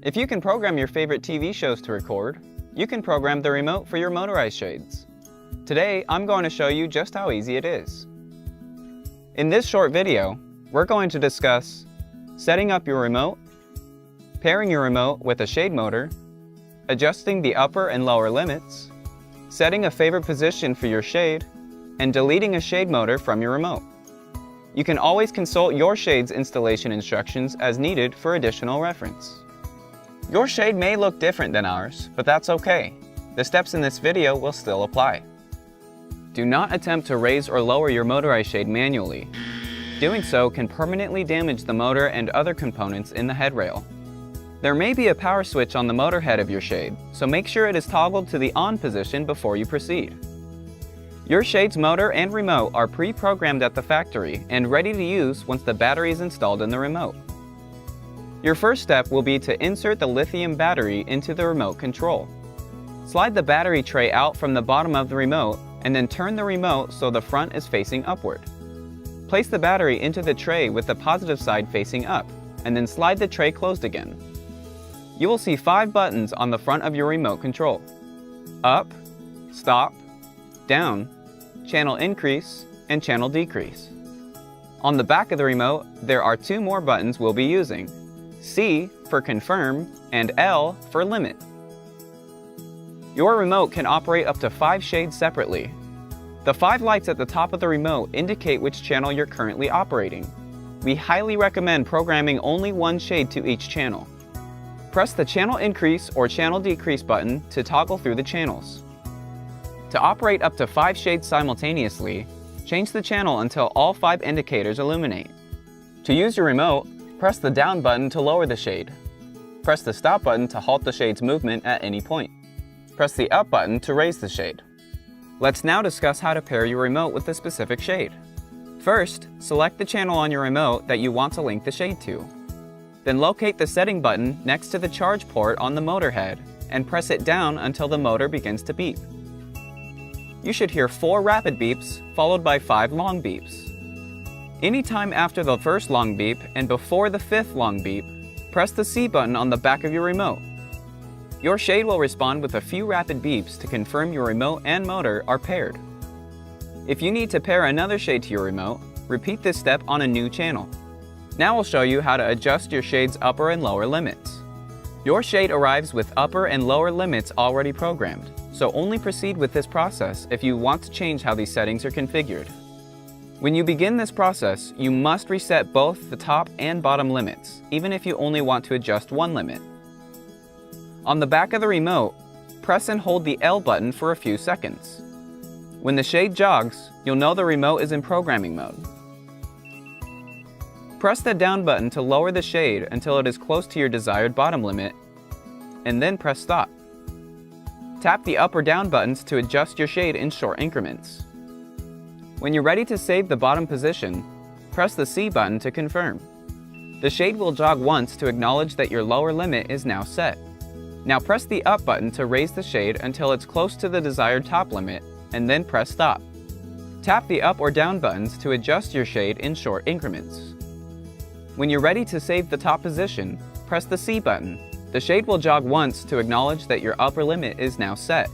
If you can program your favorite TV shows to record, you can program the remote for your motorized shades. Today, I'm going to show you just how easy it is. In this short video, we're going to discuss setting up your remote, pairing your remote with a shade motor, adjusting the upper and lower limits, setting a favorite position for your shade, and deleting a shade motor from your remote. You can always consult your shade's installation instructions as needed for additional reference. Your shade may look different than ours, but that's okay. The steps in this video will still apply. Do not attempt to raise or lower your motorized shade manually. Doing so can permanently damage the motor and other components in the headrail. There may be a power switch on the motor head of your shade, so make sure it is toggled to the on position before you proceed. Your shade's motor and remote are pre-programmed at the factory and ready to use once the battery is installed in the remote. Your first step will be to insert the lithium battery into the remote control. Slide the battery tray out from the bottom of the remote and then turn the remote so the front is facing upward. Place the battery into the tray with the positive side facing up, and then slide the tray closed again. You will see 5 buttons on the front of your remote control: up, stop, down, channel increase, and channel decrease. On the back of the remote, there are 2 more buttons we'll be using: C for confirm and L for limit. Your remote can operate up to 5 shades separately. The 5 lights at the top of the remote indicate which channel you're currently operating. We highly recommend programming only 1 shade to each channel. Press the channel increase or channel decrease button to toggle through the channels. To operate up to 5 shades simultaneously, change the channel until all 5 indicators illuminate. To use your remote, press the down button to lower the shade. Press the stop button to halt the shade's movement at any point. Press the up button to raise the shade. Let's now discuss how to pair your remote with the specific shade. First, select the channel on your remote that you want to link the shade to. Then locate the setting button next to the charge port on the motor head and press it down until the motor begins to beep. You should hear 4 rapid beeps followed by 5 long beeps. Anytime after the first long beep and before the 5th long beep, press the C button on the back of your remote. Your shade will respond with a few rapid beeps to confirm your remote and motor are paired. If you need to pair another shade to your remote, repeat this step on a new channel. Now we'll show you how to adjust your shade's upper and lower limits. Your shade arrives with upper and lower limits already programmed, so only proceed with this process if you want to change how these settings are configured. When you begin this process, you must reset both the top and bottom limits, even if you only want to adjust one limit. On the back of the remote, press and hold the L button for a few seconds. When the shade jogs, you'll know the remote is in programming mode. Press the down button to lower the shade until it is close to your desired bottom limit, and then press stop. Tap the up or down buttons to adjust your shade in short increments. When you're ready to save the bottom position, press the C button to confirm. The shade will jog once to acknowledge that your lower limit is now set. Now press the up button to raise the shade until it's close to the desired top limit, and then press stop. Tap the up or down buttons to adjust your shade in short increments. When you're ready to save the top position, press the C button. The shade will jog once to acknowledge that your upper limit is now set.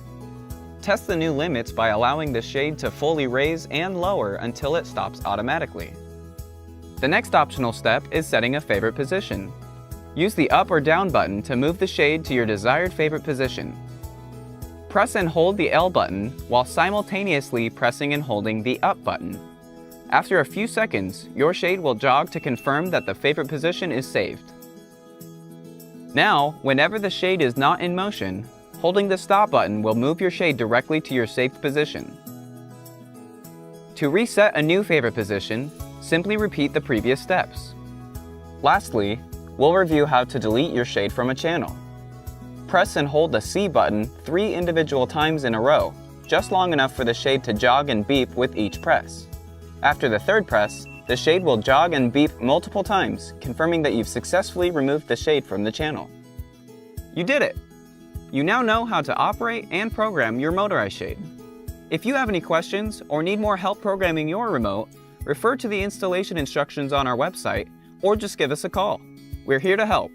Test the new limits by allowing the shade to fully raise and lower until it stops automatically. The next optional step is setting a favorite position. Use the up or down button to move the shade to your desired favorite position. Press and hold the L button while simultaneously pressing and holding the up button. After a few seconds, your shade will jog to confirm that the favorite position is saved. Now, whenever the shade is not in motion, holding the stop button will move your shade directly to your saved position. To reset a new favorite position, simply repeat the previous steps. Lastly, we'll review how to delete your shade from a channel. Press and hold the C button 3 individual times in a row, just long enough for the shade to jog and beep with each press. After the 3rd press, the shade will jog and beep multiple times, confirming that you've successfully removed the shade from the channel. You did it! You now know how to operate and program your motorized shade. If you have any questions or need more help programming your remote, refer to the installation instructions on our website or just give us a call. We're here to help.